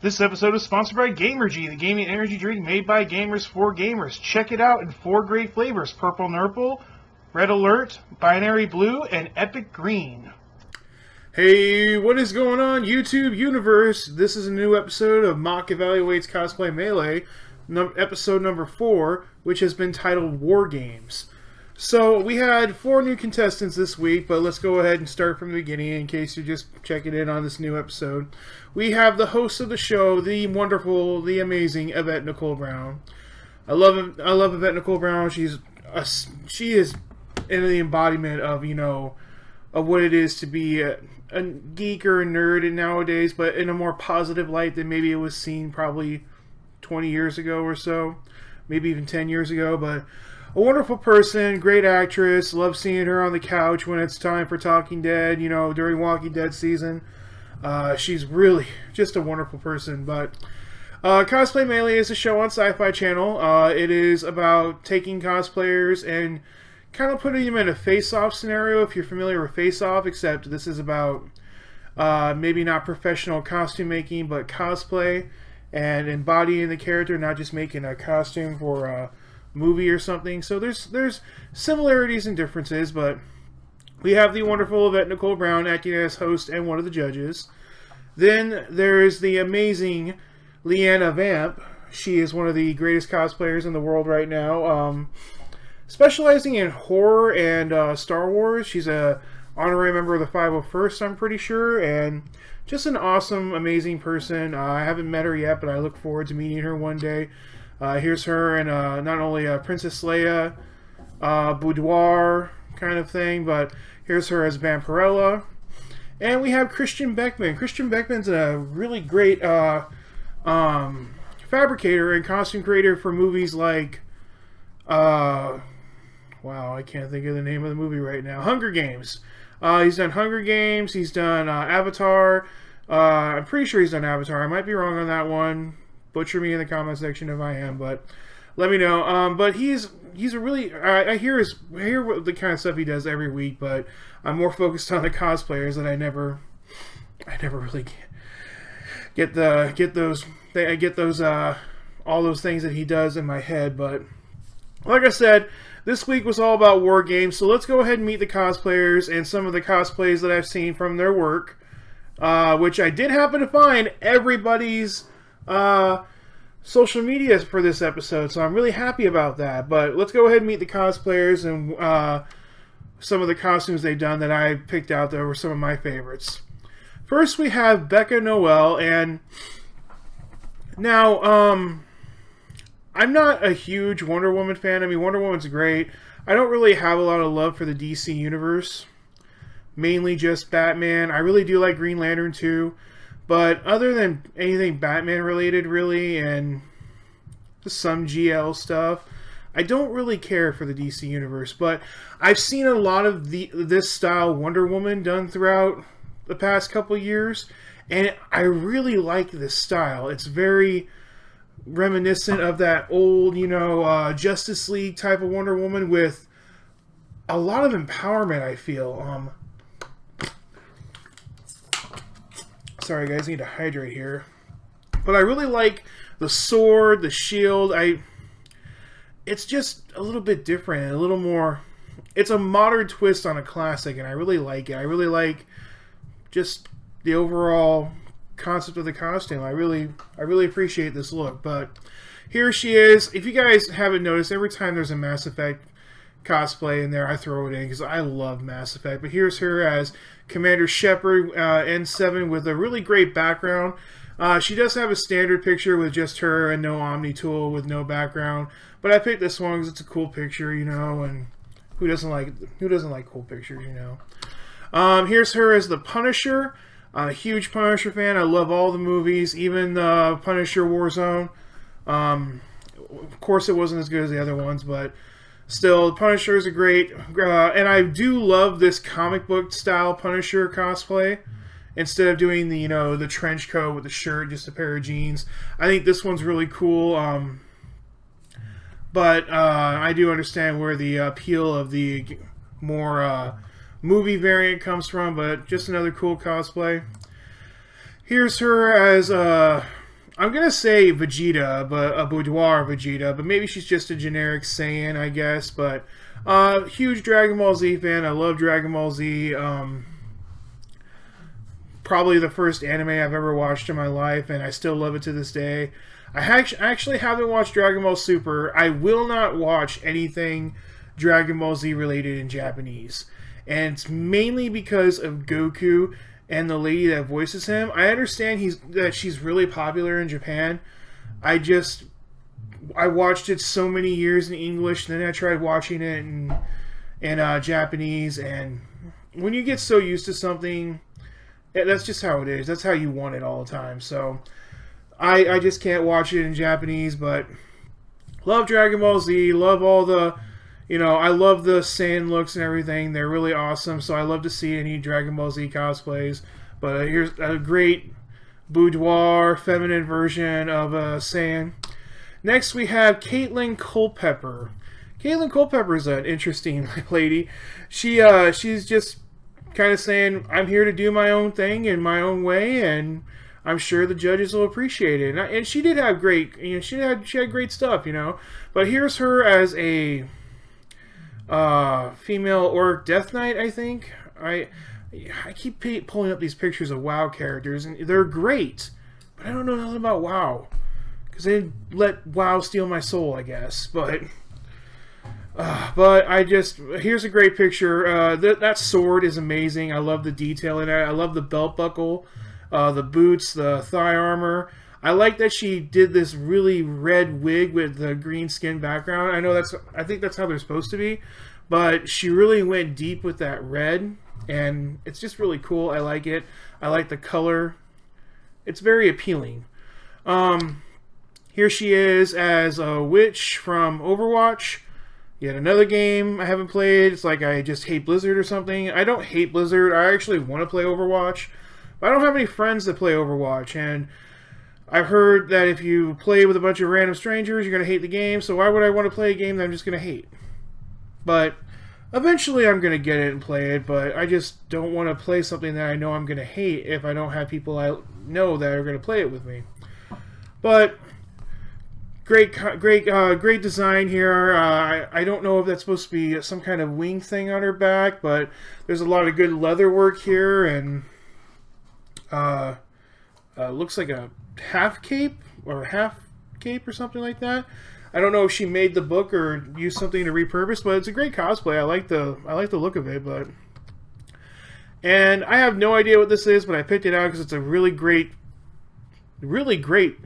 This episode is sponsored by Gamergy, the gaming energy drink made by gamers for gamers. Check it out in 4 great flavors: Purple Nurple, Red Alert, Binary Blue, and Epic Green. Hey, what is going on, YouTube universe? This is a new episode of Mock Evaluates Cosplay Melee, episode number 4, which has been titled War Games. So, we had 4 new contestants this week, but let's go ahead and start from the beginning in case you're just checking in on this new episode. We have the host of the show, the wonderful, the amazing Yvette Nicole Brown. I love Yvette Nicole Brown. She is in the embodiment of, of what it is to be a geek or a nerd nowadays, but in a more positive light than maybe it was seen probably 20 years ago or so, maybe even 10 years ago. But a wonderful person, great actress. Love seeing her on the couch when it's time for Talking Dead, during Walking Dead season. She's really just a wonderful person. But Cosplay Melee is a show on Sci-Fi Channel. It is about taking cosplayers and kind of putting them in a face-off scenario, if you're familiar with face-off, except this is about maybe not professional costume making, but cosplay and embodying the character, not just making a costume for a movie or something. So there's similarities and differences, but we have the wonderful Yvette Nicole Brown acting as host and one of the judges. Then there's the amazing Leanna Vamp. She is one of the greatest cosplayers in the world right now. Specializing in horror and Star Wars. She's a honorary member of the 501st, I'm pretty sure, and just an awesome, amazing person. I haven't met her yet, but I look forward to meeting her one day. Here's her in not only Princess Leia boudoir kind of thing, but here's her as Vampirella. And we have Christian Beckman. Christian Beckman's a really great fabricator and costume creator for movies like wow, I can't think of the name of the movie right now. Hunger Games. He's done Hunger Games. He's done Avatar. I'm pretty sure he's done Avatar. I might be wrong on that one. Butcher me in the comment section if I am, but let me know. But he's a really... I hear the kind of stuff he does every week, but I'm more focused on the cosplayers that I never really get those all those things that he does in my head. But like I said, this week was all about war games, so let's go ahead and meet the cosplayers and some of the cosplays that I've seen from their work, which I did happen to find everybody's social media for this episode, so I'm really happy about that. But let's go ahead and meet the cosplayers and some of the costumes they've done that I picked out that were some of my favorites. First, we have Becca Noel, and now, I'm not a huge Wonder Woman fan. I mean, Wonder Woman's great. I don't really have a lot of love for the DC Universe. Mainly just Batman. I really do like Green Lantern too. But other than anything Batman related, really, and just some GL stuff, I don't really care for the DC Universe. But I've seen a lot of this style Wonder Woman done throughout the past couple years. And I really like this style. It's very reminiscent of that old, Justice League type of Wonder Woman with a lot of empowerment, I feel. Sorry guys, I need to hydrate here. But I really like the sword, the shield. It's just a little bit different, a little more... It's a modern twist on a classic, and I really like it. I really like just the overall concept of the costume. I really appreciate this look. But here she is. If you guys haven't noticed, every time there's a Mass Effect cosplay in there, I throw it in because I love Mass Effect. But here's her as Commander Shepard, N7, with a really great background. She does have a standard picture with just her and no Omni tool with no background. But I picked this one because it's a cool picture, and who doesn't like cool pictures, Here's her as the Punisher. I'm a huge Punisher fan. I love all the movies, even Punisher Warzone. Of course, it wasn't as good as the other ones, but still, Punisher is a great... and I do love this comic book style Punisher cosplay. Instead of doing the, the trench coat with the shirt, just a pair of jeans. I think this one's really cool. But I do understand where the appeal of the more... movie variant comes from, but just another cool cosplay. Here's her as I'm gonna say Vegeta, but a boudoir Vegeta, but maybe she's just a generic Saiyan, I guess. But huge Dragon Ball Z fan. I love Dragon Ball Z. Probably the first anime I've ever watched in my life, and I still love it to this day. I actually haven't watched Dragon Ball Super. I will not watch anything Dragon Ball Z related in Japanese, and it's mainly because of Goku and the lady that voices him. I understand that she's really popular in Japan. I watched it so many years in English, and then I tried watching it in Japanese, and when you get so used to something, that's just how it is. That's how you want it all the time. So I just can't watch it in Japanese, but love Dragon Ball Z. Love all the, I love the Saiyan looks and everything. They're really awesome. So I love to see any Dragon Ball Z cosplays. But here's a great boudoir, feminine version of Saiyan. Next we have Caitlin Culpepper. Caitlin Culpepper is an interesting lady. She's just kind of saying, I'm here to do my own thing in my own way, and I'm sure the judges will appreciate it. And she did have great, she had great stuff, But here's her as a female orc Death Knight, I think. I keep pulling up these pictures of WoW characters, and they're great, but I don't know nothing about WoW because they let WoW steal my soul, I guess. But here's a great picture. That sword is amazing. I love the detail in it. I love the belt buckle, the boots, the thigh armor. I like that she did this really red wig with the green skin background. I think that's how they're supposed to be, but she really went deep with that red, and it's just really cool. I like it. I like the color. It's very appealing. Here she is as a witch from Overwatch. Yet another game I haven't played. It's like I just hate Blizzard or something. I don't hate Blizzard. I actually want to play Overwatch. But I don't have any friends that play Overwatch. And I've heard that if you play with a bunch of random strangers, you're going to hate the game. So why would I want to play a game that I'm just going to hate? But eventually I'm going to get it and play it. But I just don't want to play something that I know I'm going to hate if I don't have people I know that are going to play it with me. But great design here. I don't know if that's supposed to be some kind of wing thing on her back, but there's a lot of good leather work here, and looks like a half cape or something like that. I don't know if she made the book or used something to repurpose, but it's a great cosplay. I like the look of it, and I have no idea what this is, but I picked it out because it's a really great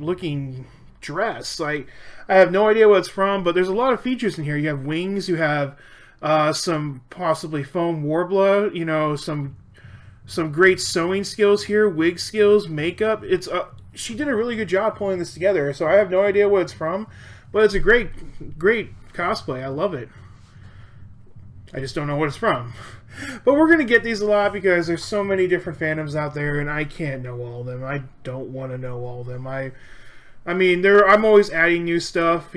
looking dress. I have no idea what it's from, but there's a lot of features in here. You have wings, you have some possibly foam warbler, some great sewing skills here, wig skills, makeup. She did a really good job pulling this together, so I have no idea what it's from, but it's a great cosplay. I love it. I just don't know what it's from. But we're going to get these a lot because there's so many different fandoms out there, and I can't know all of them. I don't want to know all of them. I mean, I'm always adding new stuff,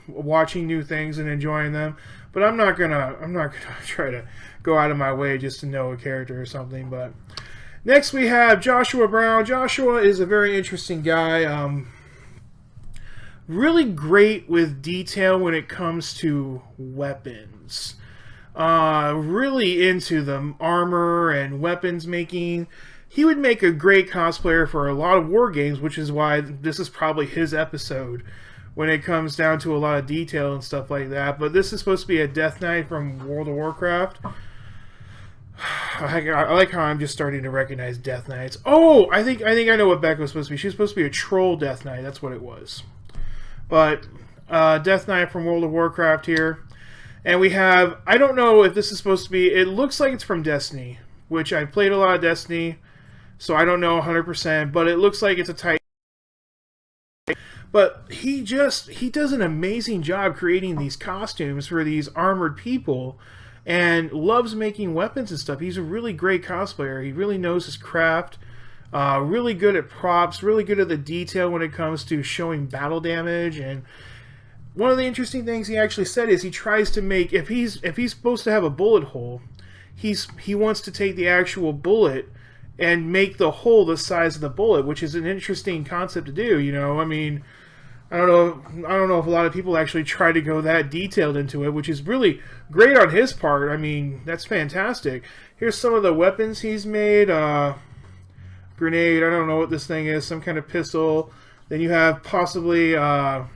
watching new things and enjoying them. But I'm not gonna try to go out of my way just to know a character or something. But next we have Joshua Brown. Joshua is a very interesting guy. Really great with detail when it comes to weapons. Really into the armor and weapons making. He would make a great cosplayer for a lot of war games, which is why this is probably his episode when it comes down to a lot of detail and stuff like that. But this is supposed to be a Death Knight from World of Warcraft. I like how I'm just starting to recognize Death Knights. Oh, I think I know what Becca was supposed to be. She was supposed to be a troll Death Knight. That's what it was. But Death Knight from World of Warcraft here. And we have, I don't know if this is supposed to be, it looks like it's from Destiny, which I played a lot of Destiny. So I don't know 100%, but it looks like it's a type. But he does an amazing job creating these costumes for these armored people, and loves making weapons and stuff. He's a really great cosplayer. He really knows his craft. Really good at props. Really good at the detail when it comes to showing battle damage. And one of the interesting things he actually said is he tries to make, if he's supposed to have a bullet hole, he wants to take the actual bullet and make the hole the size of the bullet, which is an interesting concept to do. You know, I mean, I don't know if a lot of people actually try to go that detailed into it, which is really great on his part. I mean, that's fantastic. Here's some of the weapons he's made. Grenade, I don't know what this thing is, some kind of pistol. Then you have possibly, trying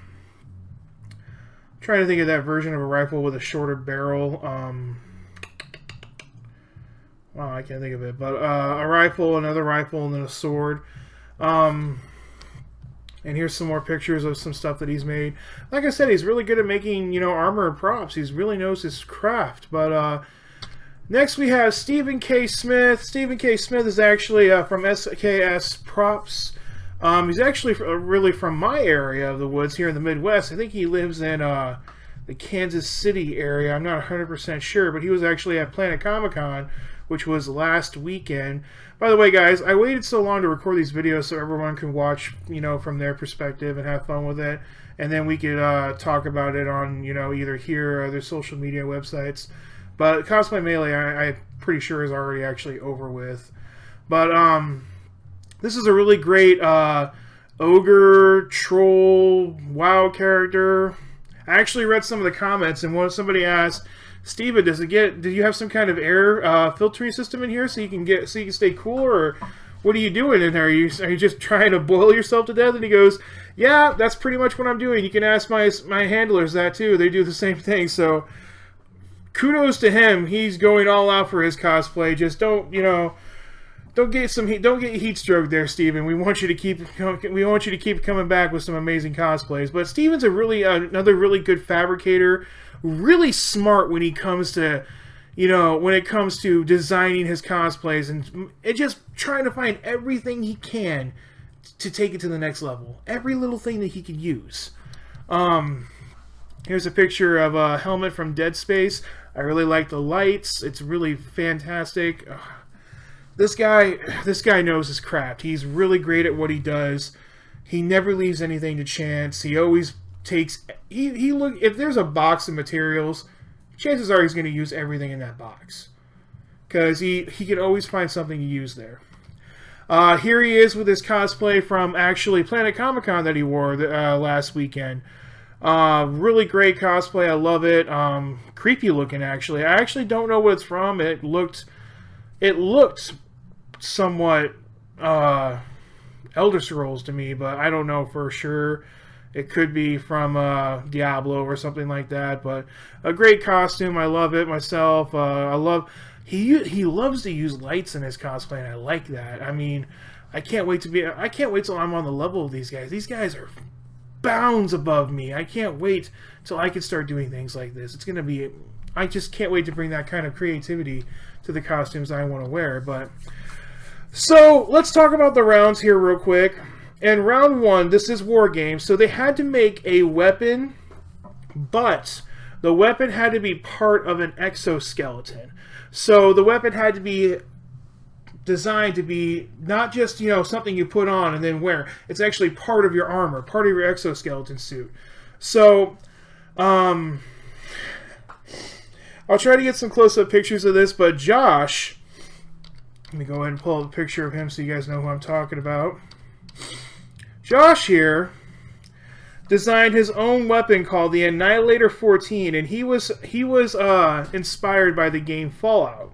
to think of that version of a rifle with a shorter barrel. Wow, I can't think of it. But a rifle, another rifle, and then a sword. And here's some more pictures of some stuff that he's made. Like I said, he's really good at making, you know, armor and props. He really knows his craft. But next we have Stephen K. Smith. Stephen K. Smith is actually from SKS Props. He's actually really from my area of the woods here in the Midwest. I think he lives in the Kansas City area. I'm not 100% sure, but he was actually at Planet Comic-Con, which was last weekend. By the way, guys, I waited so long to record these videos so everyone can watch, you know, from their perspective and have fun with it. And then we could talk about it on, you know, either here or other social media websites. But Cosplay Melee, I'm pretty sure is already actually over with. But this is a really great ogre, troll, WoW character. I actually read some of the comments, and somebody asked, Steven, do you have some kind of air filtering system in here so you can stay cool, or what are you doing in there? Are you just trying to boil yourself to death? And he goes, yeah, that's pretty much what I'm doing. You can ask my handlers that too. They do the same thing. So kudos to him. He's going all out for his cosplay. Just don't get heat stroke there, Steven. We want you to keep coming back with some amazing cosplays. But Steven's another really good fabricator. Really smart when it comes to designing his cosplays and just trying to find everything he can to take it to the next level. Every little thing that he could use. Here's a picture of a helmet from Dead Space. I really like the lights. It's really fantastic. This guy knows his craft. He's really great at what he does. He never leaves anything to chance. He always takes if there's a box of materials, chances are he's going to use everything in that box, because he can always find something to use there. Here he is with his cosplay from actually Planet Comic-Con that he wore last weekend. Really great cosplay. I love it. Creepy looking, actually. I actually don't know what it's from. It looked somewhat Elder Scrolls to me, but I don't know for sure. It could be from Diablo or something like that, but a great costume. I love it myself. He loves to use lights in his cosplay, and I like that. I mean, I can't wait till I'm on the level of these guys. These guys are bounds above me. I can't wait till I can start doing things like this. I just can't wait to bring that kind of creativity to the costumes I want to wear. But so let's talk about the rounds here real quick. And round one, this is War Games, so they had to make a weapon, but the weapon had to be part of an exoskeleton. So the weapon had to be designed to be not just, something you put on and then wear. It's actually part of your armor, part of your exoskeleton suit. So, I'll try to get some close-up pictures of this, but Josh, let me go ahead and pull up a picture of him so you guys know who I'm talking about. Josh here designed his own weapon called the Annihilator 14, and he was inspired by the game Fallout.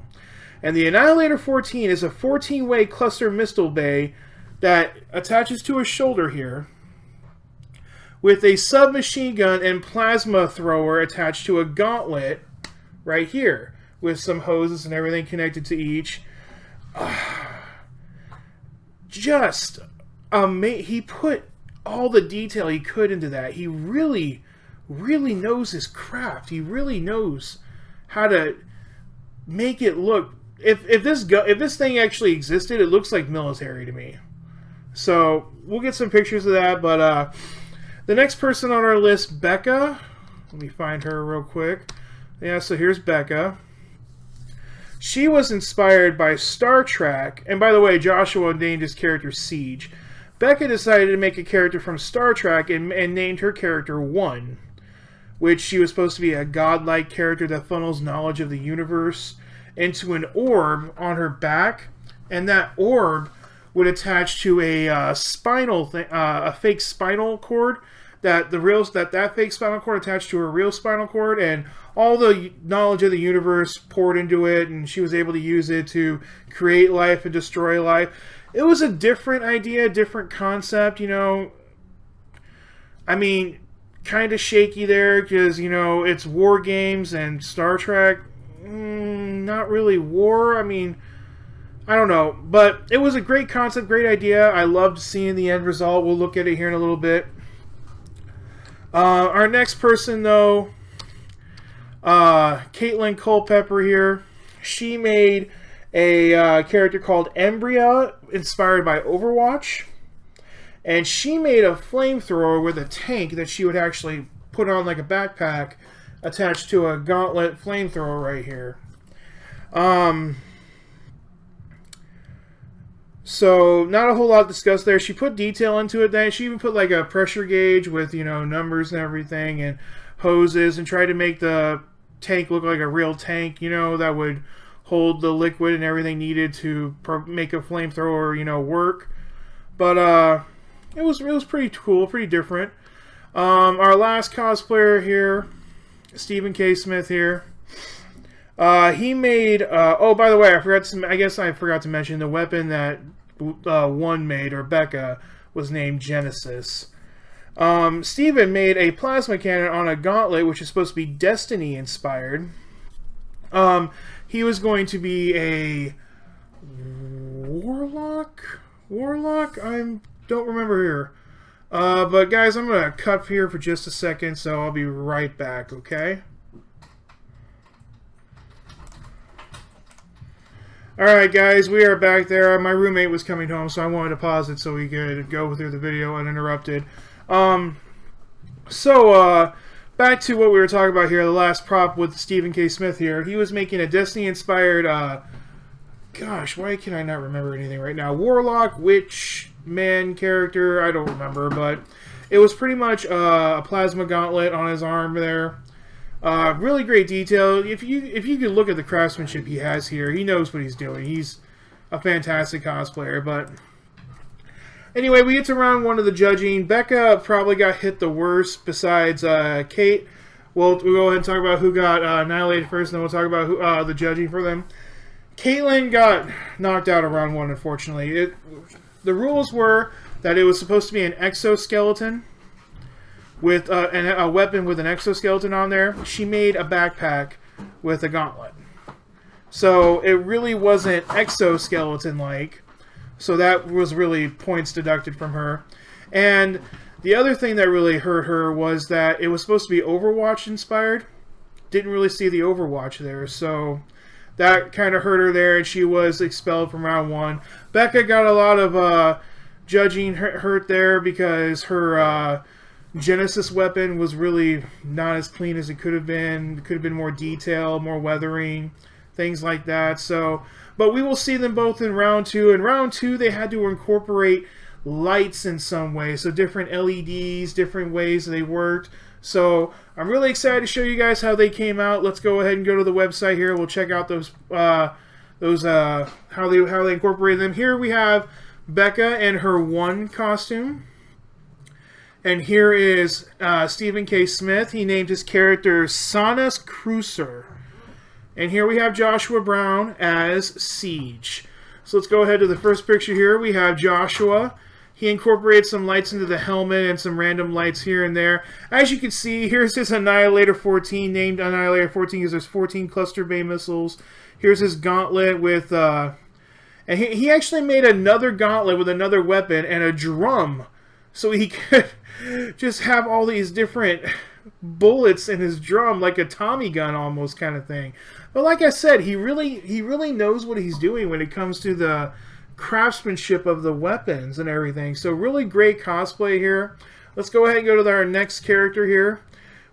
And the Annihilator 14 is a 14-way cluster missile bay that attaches to his shoulder here, with a submachine gun and plasma thrower attached to a gauntlet right here, with some hoses and everything connected to each. He put all the detail he could into that. He really, really knows his craft. He really knows how to make it look. If this thing actually existed, it looks like military to me. So we'll get some pictures of that. But the next person on our list, Becca. Let me find her real quick. Yeah, so here's Becca. She was inspired by Star Trek. And by the way, Joshua named his character Siege. Becca decided to make a character from Star Trek and named her character One, which she was supposed to be a godlike character that funnels knowledge of the universe into an orb on her back and that orb would attach to a spinal thing, a fake spinal cord. That fake spinal cord attached to a real spinal cord, and all the knowledge of the universe poured into it, and she was able to use it to create life and destroy life. It was a different idea, different concept, you know. I mean, kind of shaky there because, you know, it's war games and Star Trek. Not really war. I mean, I don't know. But it was a great concept, great idea. I loved seeing the end result. We'll look at it here in a little bit. Our next person, though, Caitlin Culpepper here. She made a character called Embria, inspired by Overwatch. And she made a flamethrower with a tank that she would actually put on like a backpack attached to a gauntlet flamethrower right here. So, not a whole lot discussed there. She put detail into it then. She even put like a pressure gauge with, you know, numbers and everything and hoses and tried to make the tank look like a real tank, you know, that would hold the liquid and everything needed to make a flamethrower, you know, work. But, it was pretty cool, pretty different. Our last cosplayer here, Stephen K. Smith here. He made, oh, by the way, I guess I forgot to mention the weapon that One made, or Becca, was named Genesis. Steven made a plasma cannon on a gauntlet, which is supposed to be Destiny inspired. He was going to be a warlock? I don't remember here. But guys, I'm going to cut here for just a second, so I'll be right back, okay? Alright guys, we are back there. My roommate was coming home, so I wanted to pause it so we could go through the video uninterrupted. Back to what we were talking about here, the last prop with Stephen K. Smith here. He was making a Destiny-inspired, gosh, why can I not remember anything right now? Warlock, Witch, Man character, I don't remember, but it was pretty much a plasma gauntlet on his arm there. Really great detail. If you could look at the craftsmanship he has here, he knows what he's doing. He's a fantastic cosplayer. But anyway, we get to round one of the judging. Becca probably got hit the worst besides Kate. We'll go ahead and talk about who got annihilated first, and then we'll talk about who, the judging for them. Caitlin got knocked out of round one, unfortunately. The rules were that it was supposed to be an exoskeleton with a weapon with an exoskeleton on there. She made a backpack with a gauntlet. So it really wasn't exoskeleton-like. So that was really points deducted from her. And the other thing that really hurt her was that it was supposed to be Overwatch-inspired. Didn't really see the Overwatch there, so that kind of hurt her there, and she was expelled from round one. Becca got a lot of judging hurt there because her Genesis weapon was really not as clean as it could have been. It could have been more detail, more weathering, things like that. So, but we will see them both in round two. In round two, they had to incorporate lights in some way, so different LEDs, different ways they worked. So I'm really excited to show you guys how they came out. Let's go ahead and go to the website here. We'll check out those how they incorporated them. Here we have Becca and her one costume. And here is Stephen K. Smith. He named his character Sanus Cruiser. And here we have Joshua Brown as Siege. So let's go ahead to the first picture here. We have Joshua. He incorporates some lights into the helmet and some random lights here and there. As you can see, here's his Annihilator 14, named Annihilator 14 because there's 14 Cluster Bay missiles. Here's his gauntlet with... and he actually made another gauntlet with another weapon and a drum. So he could just have all these different bullets in his drum, like a Tommy gun almost kind of thing. But like I said, he really knows what he's doing when it comes to the craftsmanship of the weapons and everything. So really great cosplay here. Let's go ahead and go to our next character here.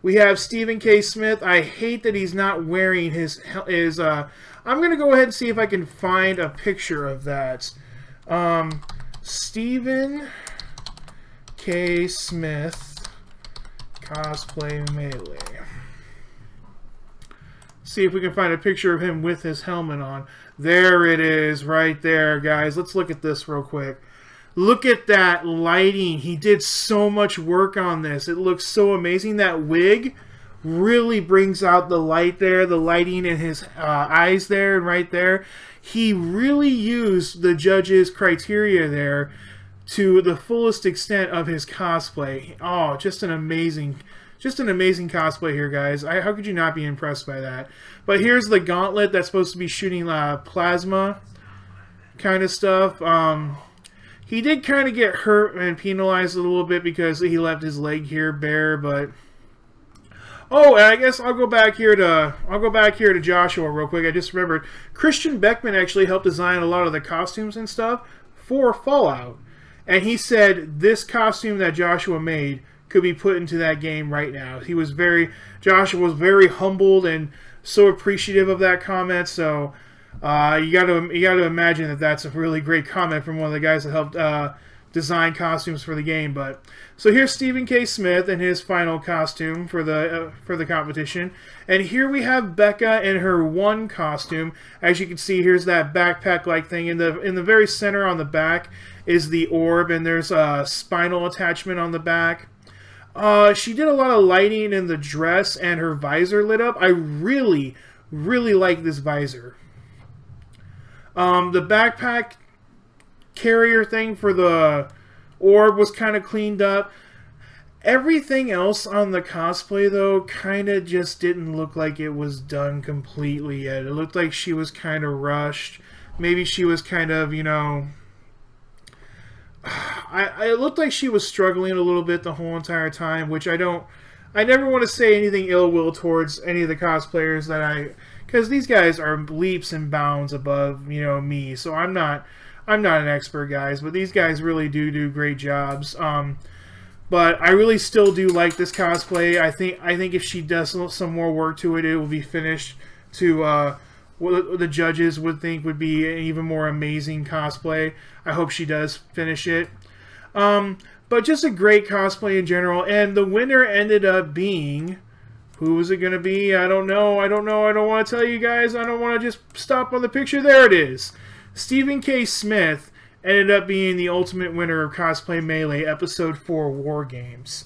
We have Stephen K. Smith. I hate that he's not wearing his I'm going to go ahead and see if I can find a picture of that. Stephen K. Smith cosplay melee. see if we can find a picture of him with his helmet on. There it is, right there, guys. Let's look at this real quick. Look at that lighting. He did so much work on this. It looks so amazing. That wig really brings out the light there, the lighting in his eyes there and right there. He really used the judges' criteria there to the fullest extent of his cosplay. Oh, just an amazing cosplay here, guys. How could you not be impressed by that? But here's the gauntlet that's supposed to be shooting plasma kind of stuff. He did kind of get hurt and penalized a little bit because he left his leg here bare, but oh, and I guess I'll go back here to Joshua real quick. I just remembered Christian Beckman actually helped design a lot of the costumes and stuff for Fallout. And he said this costume that Joshua made could be put into that game right now. Joshua was very humbled and so appreciative of that comment. So you got to imagine that that's a really great comment from one of the guys that helped design costumes for the game. But so here's Stephen K. Smith and his final costume for the competition, and here we have Becca in her one costume. As you can see, here's that backpack-like thing in the very center on the back is the orb, and there's a spinal attachment on the back. She did a lot of lighting in the dress, and her visor lit up. I really like this visor. The backpack carrier thing for the orb was kind of cleaned up. Everything else on the cosplay, though, kind of just didn't look like it was done completely yet. It looked like she was kind of rushed. Maybe she was kind of, you know... it looked like she was struggling a little bit the whole entire time, which I never want to say anything ill will towards any of the cosplayers because these guys are leaps and bounds above, you know, me. So I'm not an expert, guys, but these guys really do great jobs. But I really still do like this cosplay. I think if she does some more work to it, it will be finished to what the judges would think would be an even more amazing cosplay. I hope she does finish it. But just a great cosplay in general. And the winner ended up being... Who was it going to be? I don't know. I don't want to tell you guys. I don't want to just stop on the picture. There it is. Stephen K. Smith ended up being the ultimate winner of Cosplay Melee Episode 4 War Games.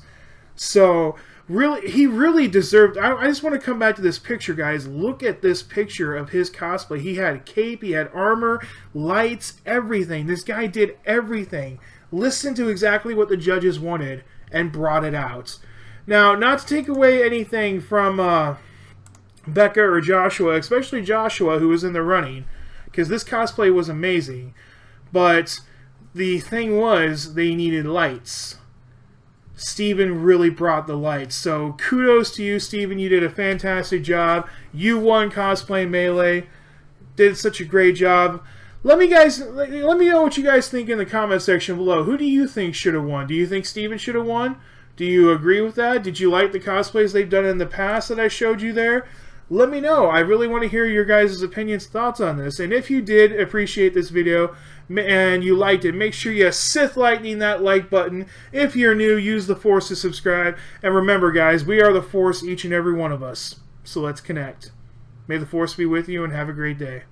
So, really, he really deserved... I just want to come back to this picture, guys. Look at this picture of his cosplay. He had a cape, he had armor, lights, everything. This guy did everything. Listened to exactly what the judges wanted and brought it out. Now, not to take away anything from Becca or Joshua, especially Joshua, who was in the running, because this cosplay was amazing. But the thing was, they needed lights. Steven really brought the lights. So kudos to you, Steven. You did a fantastic job. You won Cosplay Melee. Did such a great job. Let me know what you guys think in the comment section below. Who do you think should have won? Do you think Steven should have won? Do you agree with that? Did you like the cosplays they've done in the past that I showed you there? Let me know. I really want to hear your guys' opinions, thoughts on this. And if you did appreciate this video and you liked it, make sure you Sith Lightning that like button. If you're new, use the Force to subscribe. And remember, guys, we are the Force, each and every one of us. So let's connect. May the Force be with you and have a great day.